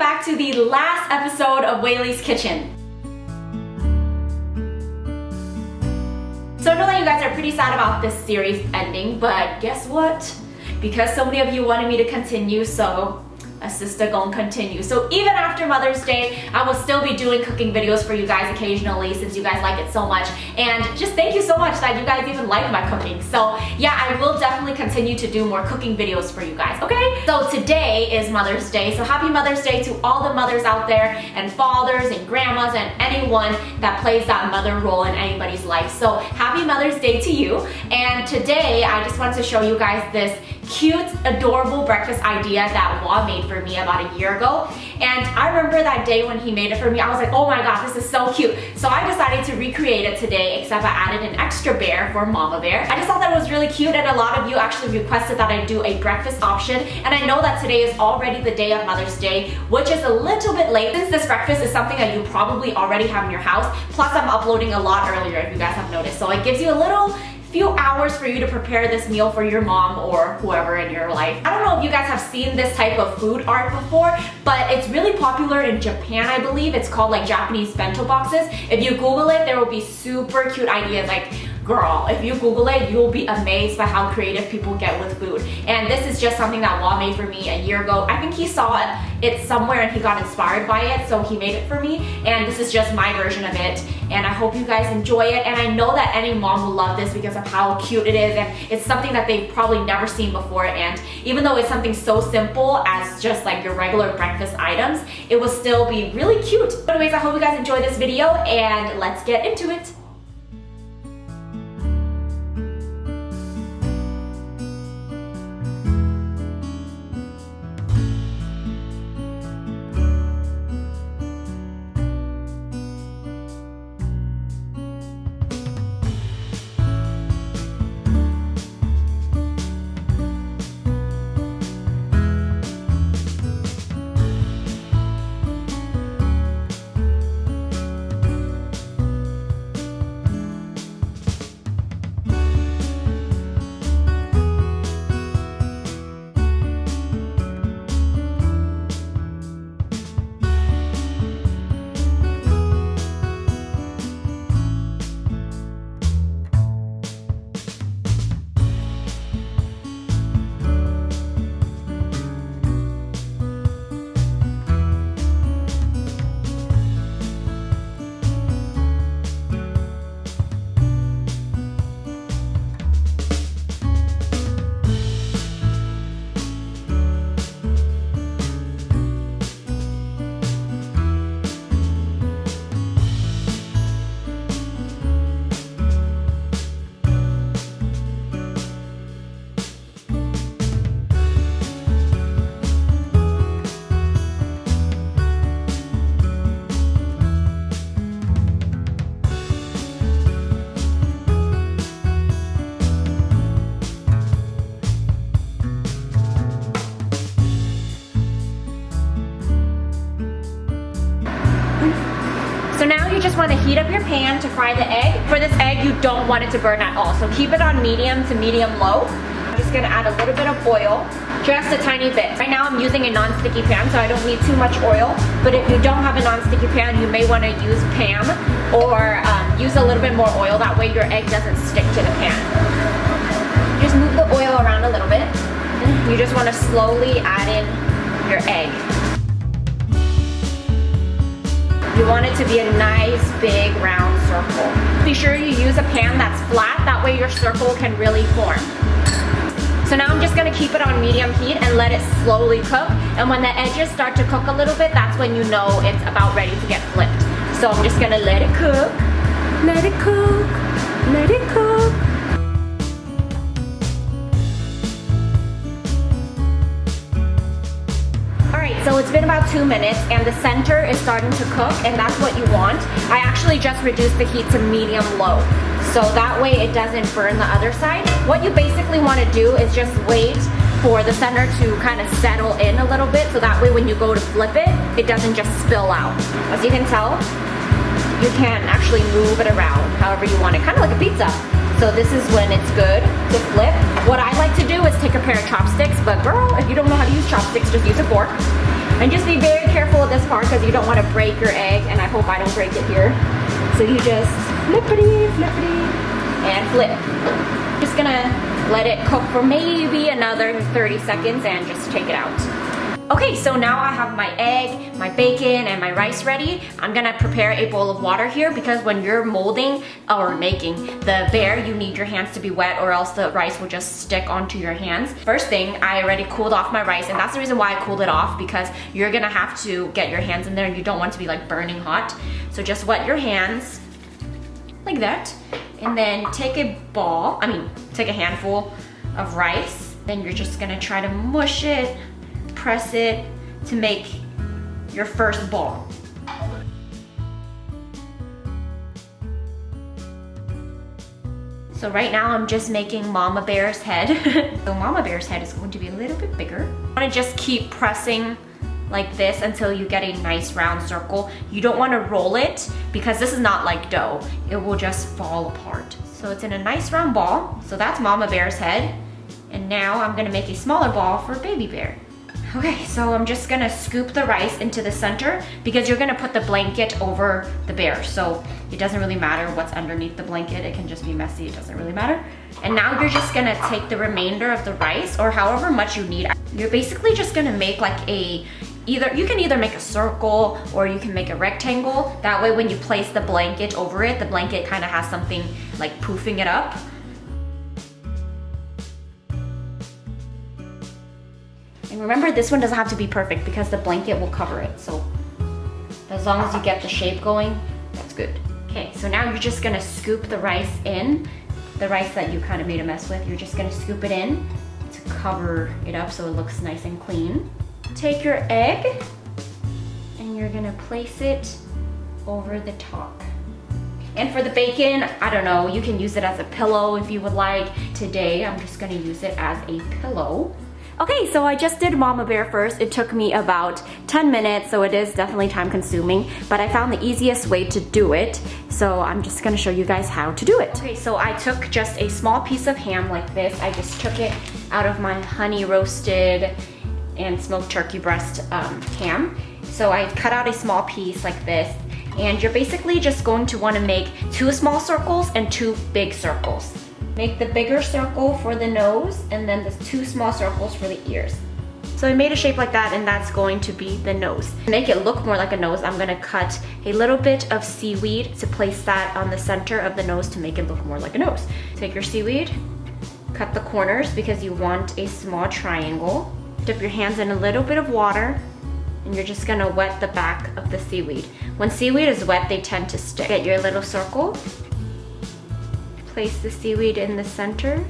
back to the last episode of Weylie's Kitchen. So I know that you guys are pretty sad about this series ending, but guess what? Because so many of you wanted me to continue, so a sister gonna continue. So even after Mother's Day, I will still be doing cooking videos for you guys occasionally since you guys like it so much. And just thank you so much that you guys even like my cooking. So yeah, I will definitely continue to do more cooking videos for you guys, okay? So today is Mother's Day, so happy Mother's Day to all the mothers out there, and fathers and grandmas and anyone that plays that mother role in anybody's life. So happy Mother's Day to you. And today I just wanted to show you guys this cute, adorable breakfast idea that Wa made for me about a year ago. And I remember that day when he made it for me, I was like, oh my god, this is so cute. So I decided to recreate it today, except I added an extra bear for Mama Bear. I just thought that it was really cute, and a lot of you actually requested that I do a breakfast option. And I know that today is already the day of Mother's Day, which is a little bit late since this breakfast is something that you probably already have in your house. Plus I'm uploading a lot earlier, if you guys have noticed. So it gives you a little few hours for you to prepare this meal for your mom or whoever in your life. I don't know if you guys have seen this type of food art before, but it's really popular in Japan, I believe. It's called like Japanese bento boxes. If you Google it, there will be super cute ideas. Like, girl, if you Google it, you will be amazed by how creative people get with food. And this is just something that Wa made for me a year ago. I think he saw it somewhere and he got inspired by it, so he made it for me. And this is just my version of it. And I hope you guys enjoy it. And I know that any mom will love this because of how cute it is. And it's something that they've probably never seen before. And even though it's something so simple as just like your regular breakfast items, it will still be really cute. But anyways, I hope you guys enjoy this video and let's get into it. So now you just want to heat up your pan to fry the egg. For this egg, you don't want it to burn at all. So keep it on medium to medium low. I'm just gonna add a little bit of oil, just a tiny bit. Right now I'm using a non-sticky pan, so I don't need too much oil. But if you don't have a non-sticky pan, you may want to use Pam or use a little bit more oil. That way your egg doesn't stick to the pan. Just move the oil around a little bit. You just want to slowly add in your egg. You want it to be a nice big round circle. Be sure you use a pan that's flat, that way your circle can really form. So now I'm just gonna keep it on medium heat and let it slowly cook. And when the edges start to cook a little bit, that's when you know it's about ready to get flipped. So I'm just gonna let it cook, let it cook, let it cook. So it's been about 2 minutes and the center is starting to cook, and that's what you want. I actually just reduced the heat to medium low, so that way it doesn't burn the other side. What you basically want to do is just wait for the center to kind of settle in a little bit, so that way when you go to flip it, it doesn't just spill out. As you can tell, you can actually move it around however you want it, kind of like a pizza. So this is when it's good to flip. What I like to do is take a pair of chopsticks, but girl, if you don't know how to use chopsticks, just use a fork. And just be very careful with this part because you don't want to break your egg, and I hope I don't break it here. So you just flippity, flippity, and flip. Just gonna let it cook for maybe another 30 seconds and just take it out. Okay, so now I have my egg, my bacon, and my rice ready. I'm gonna prepare a bowl of water here because when you're molding or making the bear, you need your hands to be wet or else the rice will just stick onto your hands. First thing, I already cooled off my rice, and that's the reason why I cooled it off, because you're gonna have to get your hands in there and you don't want it to be like burning hot. So just wet your hands like that, and then take a handful of rice. Then you're just gonna try to mush it, press it to make your first ball. So right now I'm just making Mama Bear's head. So Mama Bear's head is going to be a little bit bigger. You want to just keep pressing like this until you get a nice round circle. You don't want to roll it because this is not like dough. It will just fall apart. So it's in a nice round ball. So that's Mama Bear's head. And now I'm gonna make a smaller ball for Baby Bear. Okay, so I'm just gonna scoop the rice into the center because you're gonna put the blanket over the bear. So it doesn't really matter what's underneath the blanket. It can just be messy, it doesn't really matter. And now you're just gonna take the remainder of the rice, or however much you need. You're basically just gonna make like you can either make a circle or you can make a rectangle. That way when you place the blanket over it, the blanket kind of has something like poofing it up. And remember, this one doesn't have to be perfect because the blanket will cover it. So as long as you get the shape going, that's good. Okay, so now you're just gonna scoop the rice in. The rice that you kind of made a mess with, you're just gonna scoop it in to cover it up so it looks nice and clean. Take your egg and you're gonna place it over the top. And for the bacon, I don't know, you can use it as a pillow if you would like. Today, I'm just gonna use it as a pillow. Okay, so I just did Mama Bear first. It took me about 10 minutes, so it is definitely time consuming, but I found the easiest way to do it, so I'm just gonna show you guys how to do it. Okay, so I took just a small piece of ham like this. I just took it out of my honey roasted and smoked turkey breast ham. So I cut out a small piece like this, and you're basically just going to want to make 2 small circles and 2 big circles. Make the bigger circle for the nose and then the 2 small circles for the ears. So I made a shape like that, and that's going to be the nose. To make it look more like a nose, I'm gonna cut a little bit of seaweed to place that on the center of the nose to make it look more like a nose. Take your seaweed, cut the corners because you want a small triangle. Dip your hands in a little bit of water, and you're just gonna wet the back of the seaweed. When seaweed is wet, they tend to stick. Get your little circle. Place the seaweed in the center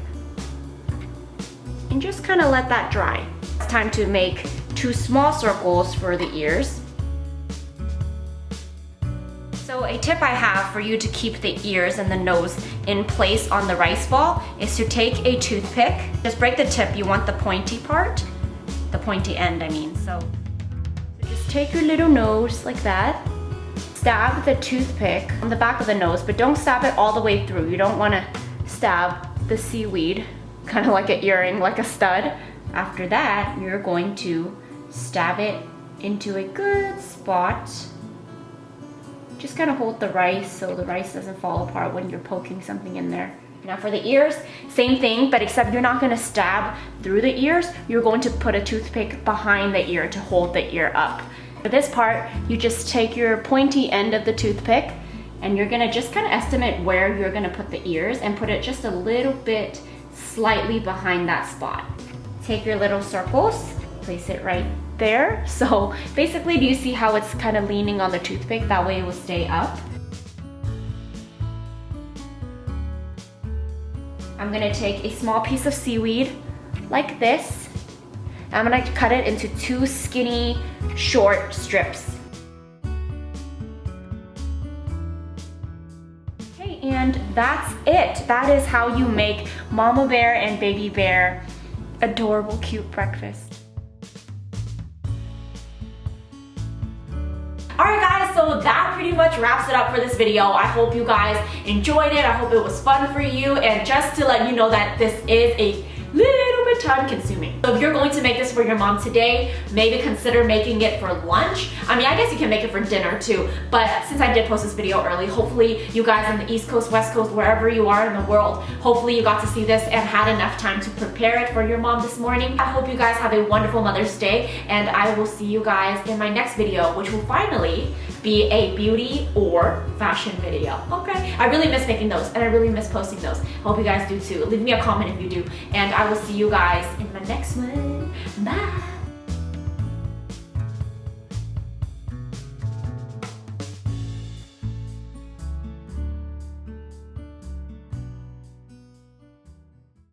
and just kind of let that dry. It's time to make 2 small circles for the ears. So a tip I have for you to keep the ears and the nose in place on the rice ball is to take a toothpick. Just break the tip. You want the pointy part, the pointy end I mean. So just take your little nose like that. Stab the toothpick on the back of the nose, but don't stab it all the way through. You don't want to stab the seaweed, kind of like an earring, like a stud. After that, you're going to stab it into a good spot. Just kind of hold the rice so the rice doesn't fall apart when you're poking something in there. Now for the ears, same thing, but except you're not going to stab through the ears. You're going to put a toothpick behind the ear to hold the ear up. For this part, you just take your pointy end of the toothpick and you're gonna just kind of estimate where you're gonna put the ears and put it just a little bit slightly behind that spot. Take your little circles, place it right there. So basically, do you see how it's kind of leaning on the toothpick? That way it will stay up. I'm gonna take a small piece of seaweed like this. I'm gonna cut it into 2 skinny, short strips. Okay, and that's it. That is how you make Mama Bear and Baby Bear adorable, cute breakfast. Alright guys, so that pretty much wraps it up for this video. I hope you guys enjoyed it. I hope it was fun for you. And just to let you know that this is a little bit time consuming. So if you're going to make this for your mom today, maybe consider making it for lunch. I mean, I guess you can make it for dinner too, but since I did post this video early, hopefully you guys in the East Coast, West Coast, wherever you are in the world, hopefully you got to see this and had enough time to prepare it for your mom this morning. I hope you guys have a wonderful Mother's Day, and I will see you guys in my next video, which will finally be a beauty or fashion video. Okay, I really miss making those, and I really miss posting those. Hope you guys do too. Leave me a comment if you do, and I will see you guys in my next one. Bye.